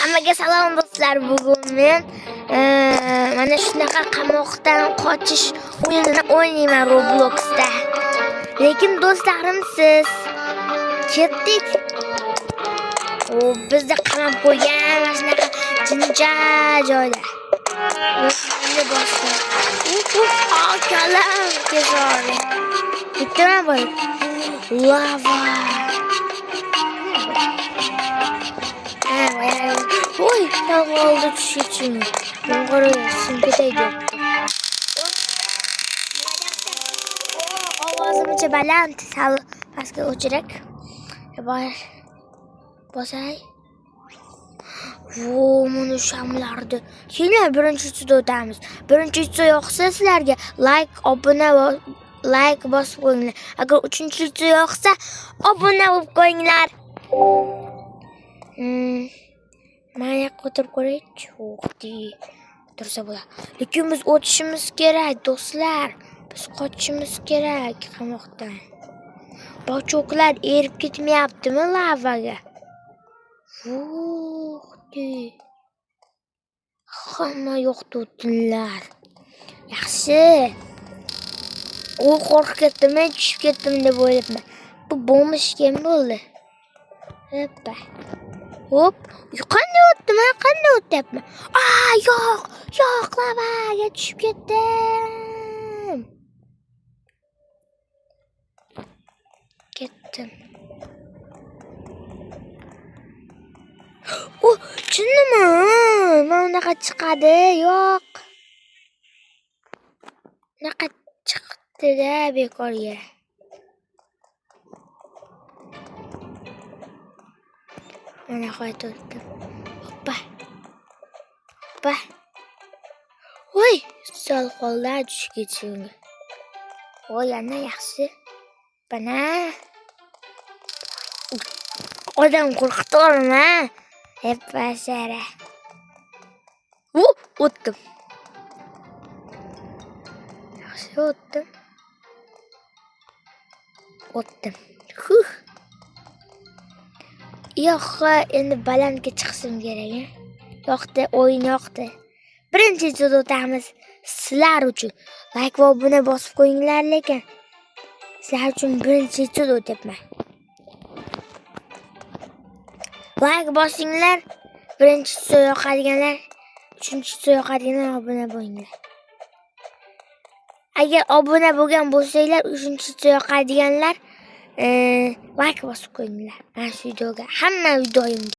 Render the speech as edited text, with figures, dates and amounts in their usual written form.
Hammaga salom do'stlar. Bugun men mana shunaqa qamoqdan qochish o'yinini o'ynayman Robloxda. Lekin do'stlarim siz ketdik. Bizni qamab qo'ygan mana shunaqa jinja joyda. Endi boshqa. Akalam kezori. Bittama bor. Lava. Oy, lava oldu düşüşüm. Yukarı simpedeydi. Ovozimcha baland, sal pastga o'chirib. Bosay. Mana shamlardi. Keling, birinchi videoda o'tamiz. Birinchi video yoqsa sizlarga like bosib qo'yinglar. Agar uchinchi video yoqsa obuna bo'lib qo'yinglar. Mana qo'tirib ko'raychi. O'xdi. Tursa bo'ladi. Lekin biz o'tishimiz kerak, do'stlar. Biz qochishimiz kerak qamoqdan. Bochoqlar erib ketmayaptimi lavaga? O'xdi. Hamma yo'qdi o'tinlar. Yaxshi. U qo'rqib ketdimi, tushib ketdim deb o'ylabman. Bu bo'lmish kim bo'ldi? Hoppa. Hop, qanday o'tdim, qanday o'tyapman? Yo'q, lavaga tushib ketdim. Chinnimi? Mana unaqa chiqadi, yo'q. Unaqa chiqdi-da bekorga. Mana qaytib o'tdim. Hoppa. Voy, sal qoldi tushib ketishimga. Voy, yana yaxshi. Bana. Odam qo'rqitdimi? Hep basara. O'tdim. Yaxshi o'tdim. Yo'q, endi balandga chiqishim kerak. Yo'qdi, o'yin yo'qdi. Birinchi videoda o'tamiz. Sizlar uchun like va obuna bosib qo'yinglar, lekin sizlar uchun birinchi videoda o'tyapman. Like bosinglar, birinchi video yoqadiganlar, uchinchi video yoqadiganlar obuna bo'linglar. Agar obuna bo'lgan bo'lsanglar, uchinchi video yoqadiganlar like bosib qo'yinglar. Mana shu videoga, hamma videoyimga.